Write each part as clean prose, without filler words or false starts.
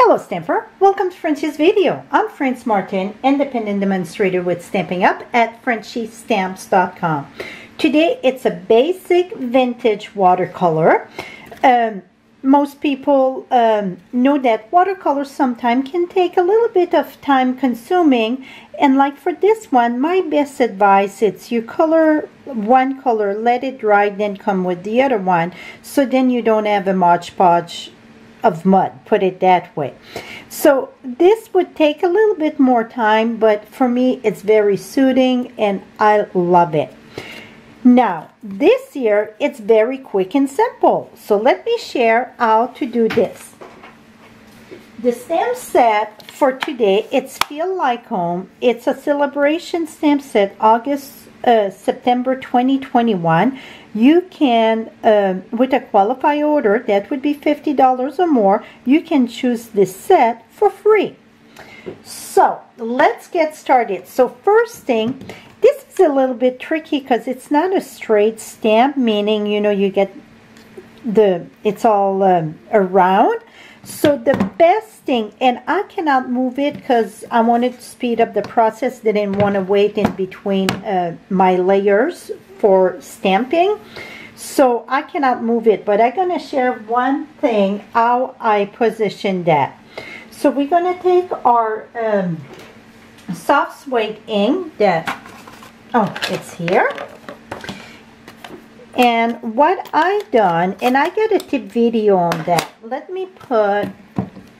Hello Stamper, welcome to Frenchie's video. I'm France Martin, independent demonstrator with Stampin' Up at frenchiestamps.com. Today it's a basic vintage watercolor. Most people know that watercolor sometimes can take a little bit of time consuming, and like for this one, my best advice is you color one color, let it dry, then come with the other one, so then you don't have a Mod Podge of mud, put it that way. So this would take a little bit more time, but for me it's very soothing and I love it. Now this year it's very quick and simple, so let me share how to do this. The stamp set for today, it's Feel Like Home. It's a celebration stamp set, September 2021. You can, with a qualified order, that would be $50 or more, you can choose this set for free. So let's get started. So first thing, this is a little bit tricky because it's not a straight stamp, meaning, you know, you get it's all around. So the best thing, and I cannot move it because I wanted to speed up the process, didn't want to wait in between my layers for stamping, so I cannot move it, but I'm going to share one thing, how I position that. So we're going to take our soft suede ink that, it's here. And what I done, and I got a tip video on that. Let me put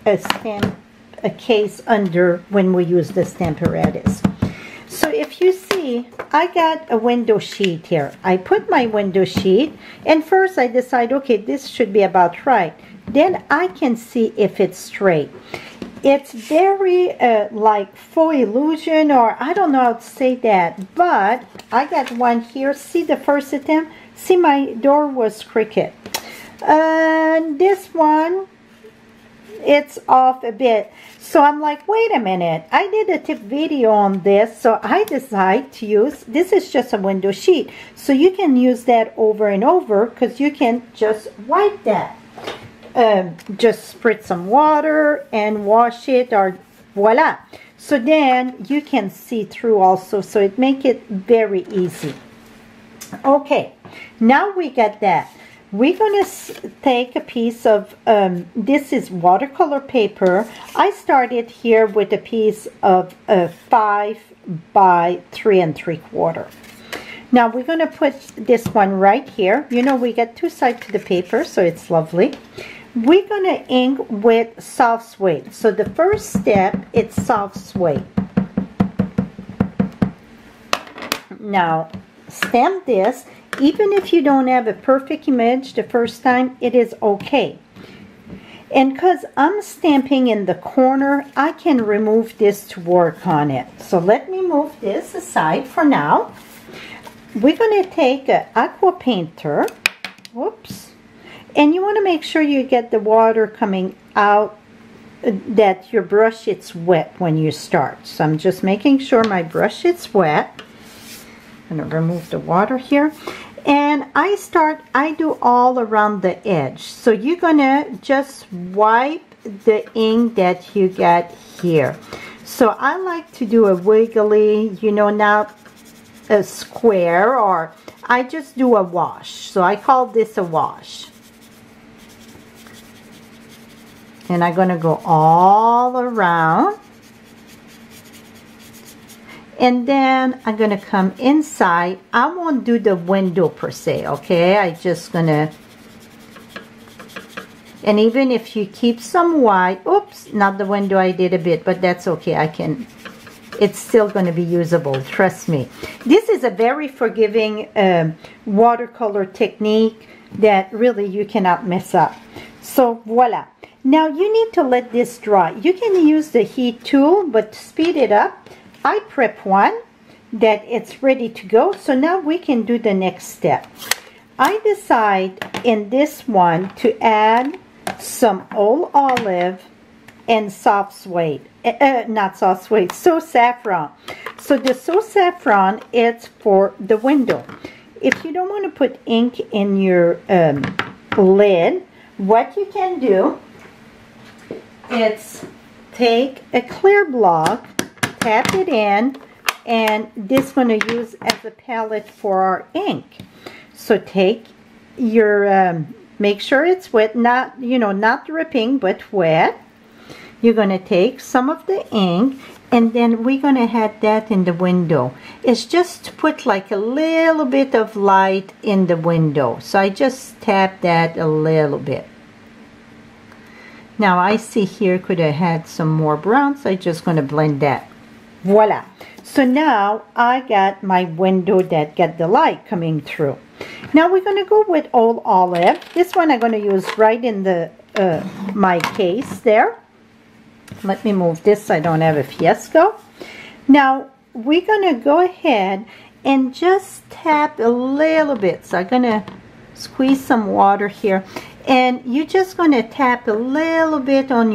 a case under when we use the Stamparatus. So if you see, I got a window sheet here. I put my window sheet, and first I decide, okay, this should be about right. Then I can see if it's straight. It's very like faux illusion, or I don't know how to say that, but I got one here. See the first attempt? See, my door was crooked. And this one, it's off a bit. So I'm like, wait a minute. I did a tip video on this, so I decided to use, this is just a window sheet. So you can use that over and over because you can just wipe that. Just spritz some water and wash it, or voila. So then you can see through also, so it makes it very easy. Okay, now we got that. We're going to take a piece of, this is watercolor paper. I started here with a piece of 5 by 3 3/4. Now we're going to put this one right here. You know, we got two sides to the paper, so it's lovely. We're going to ink with soft suede. So the first step, it's soft suede. Now, stamp this. Even if you don't have a perfect image the first time, it is okay. And because I'm stamping in the corner, I can remove this to work on it. So let me move this aside for now. We're going to take an aqua painter. Whoops. And you want to make sure you get the water coming out, that your brush is wet when you start. So I'm just making sure my brush is wet. I'm going to remove the water here. And I do all around the edge. So you're going to just wipe the ink that you got here. So I like to do a wiggly, you know, not a square, or I just do a wash. So I call this a wash. And I'm going to go all around. And then I'm going to come inside. I won't do the window per se, okay? I just going to, and even if you keep some white, oops, not the window, I did a bit, but that's okay. I can, it's still going to be usable, trust me. This is a very forgiving watercolor technique that really you cannot mess up. So voila. Now you need to let this dry. You can use the heat tool, but to speed it up, I prep one that it's ready to go. So now we can do the next step. I decide in this one to add some old olive and soft suede. Not soft suede, so saffron. So the so saffron is for the window. If you don't want to put ink in your lid, what you can do, it's take a clear block, tap it in, and this one to use as a palette for our ink. So take your, make sure it's wet, not, you know, not dripping, but wet. You're going to take some of the ink, and then we're going to add that in the window. It's just to put like a little bit of light in the window. So I just tap that a little bit. Now I see here could have had some more brown, so I'm just going to blend that. Voila. So now I got my window that got the light coming through. Now we're going to go with Old Olive. This one I'm going to use right in the my case there. Let me move this so I don't have a fiasco. Now we're going to go ahead and just tap a little bit. So I'm going to squeeze some water here. And you're just going to tap a little bit on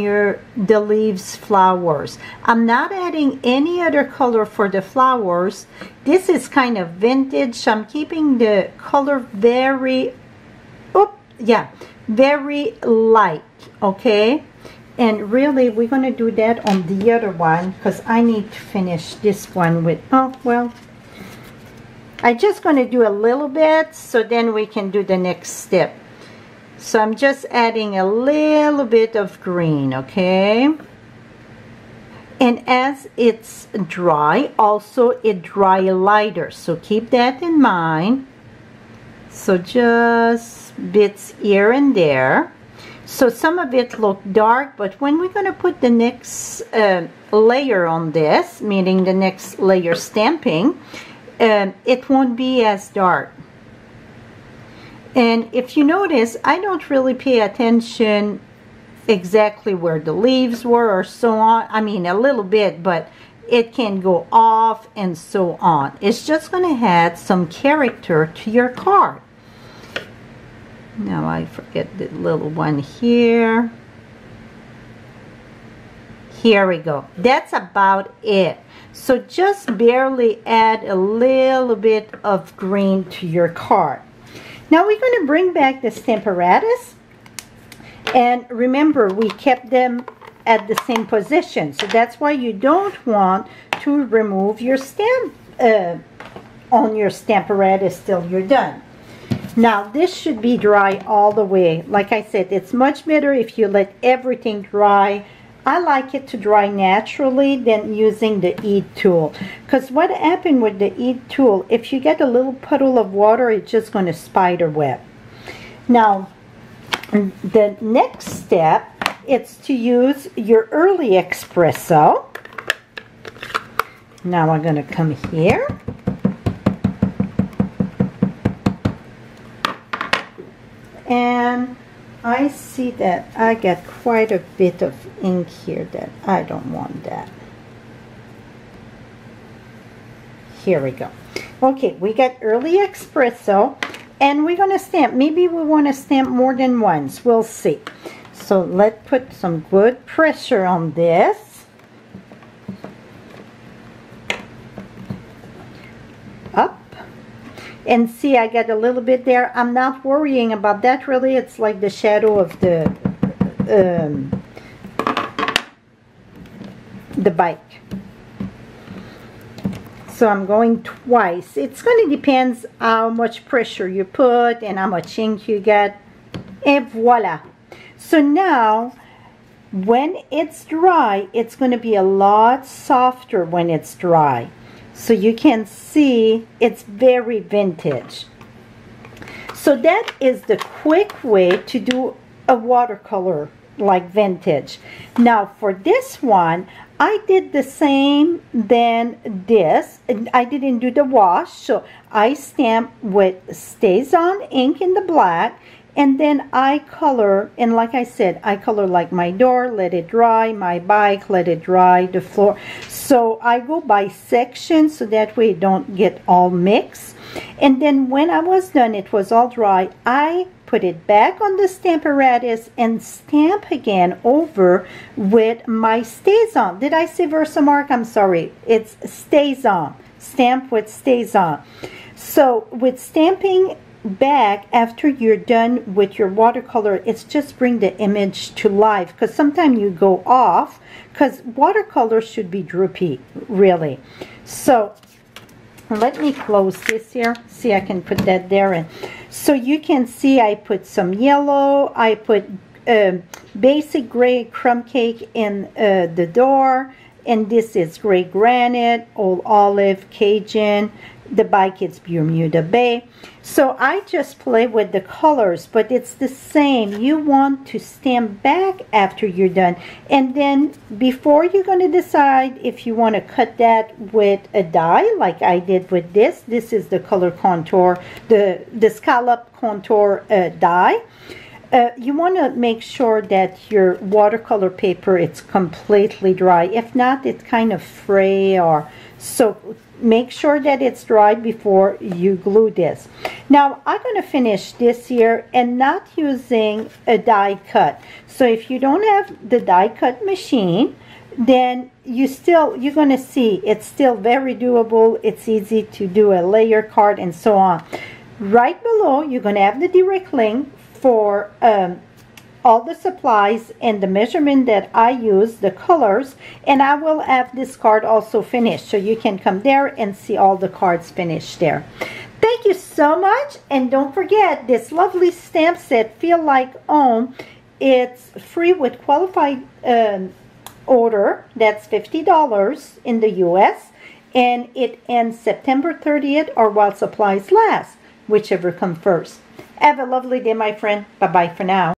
the leaves flowers. I'm not adding any other color for the flowers. This is kind of vintage. I'm keeping the color very, very light, okay? And really, we're going to do that on the other one because I need to finish this one with, I'm just going to do a little bit so then we can do the next step. So I'm just adding a little bit of green, okay? And as it's dry, also it dry lighter. So keep that in mind. So just bits here and there. So some of it look dark, but when we're going to put the next layer on this, meaning the next layer stamping, it won't be as dark. And if you notice, I don't really pay attention exactly where the leaves were or so on. I mean, a little bit, but it can go off and so on. It's just going to add some character to your card. Now I forget the little one here. Here we go. That's about it. So just barely add a little bit of green to your card. Now we're going to bring back the Stamparatus, and remember we kept them at the same position, so that's why you don't want to remove your stamp on your Stamparatus till you're done. Now this should be dry all the way. Like I said, it's much better if you let everything dry. I like it to dry naturally than using the Eat tool. Because what happened with the Eat tool, if you get a little puddle of water, it's just going to spider web. Now, the next step is to use your early espresso. Now I'm going to come here. And I see that I got quite a bit of ink here that I don't want that. Here we go. Okay, we got early espresso, and we're going to stamp. Maybe we want to stamp more than once. We'll see. So let's put some good pressure on this. Up. And see, I got a little bit there. I'm not worrying about that really. It's like the shadow of the bike. So I'm going twice. It's going to depend how much pressure you put and how much ink you get. And voila. So now, when it's dry, it's going to be a lot softer when it's dry. So you can see it's very vintage. So that is the quick way to do a watercolor like vintage. Now for this one, I did the same than this. I didn't do the wash, so I stamped with StazOn ink in the black, and then I color, and like I said, I color like my door, let it dry, my bike, let it dry, the floor. So I go by section so that way it don't get all mixed. And then when I was done, it was all dry, I put it back on the Stamparatus and stamp again over with my StazOn. Did I say Versamark? I'm sorry. It's StazOn. Stamp with StazOn. So with stamping back after you're done with your watercolor, it's just bring the image to life, because sometimes you go off, because watercolor should be droopy, really. So let me close this here. See, I can put that there. And so you can see I put some yellow. I put basic gray crumb cake in the door. And this is gray granite, old olive, Cajun. The bike is Bermuda Bay. So I just play with the colors, but it's the same. You want to stamp back after you're done. And then before you're going to decide if you want to cut that with a die, like I did with this. This is the color contour, the scallop contour die. You want to make sure that your watercolor paper it's completely dry. If not, it's kind of fray, or so make sure that it's dry before you glue this. Now I'm going to finish this here and not using a die cut. So if you don't have the die cut machine, then you're going to see it's still very doable. It's easy to do a layer card and so on. Right below you're going to have the direct link for all the supplies and the measurement that I use, the colors, and I will have this card also finished, so you can come there and see all the cards finished there. Thank you so much, and don't forget this lovely stamp set, Feel Like Home. It's free with qualified order. That's $50 in the US, and it ends September 30th or while supplies last, whichever comes first. Have a lovely day, my friend. Bye-bye for now.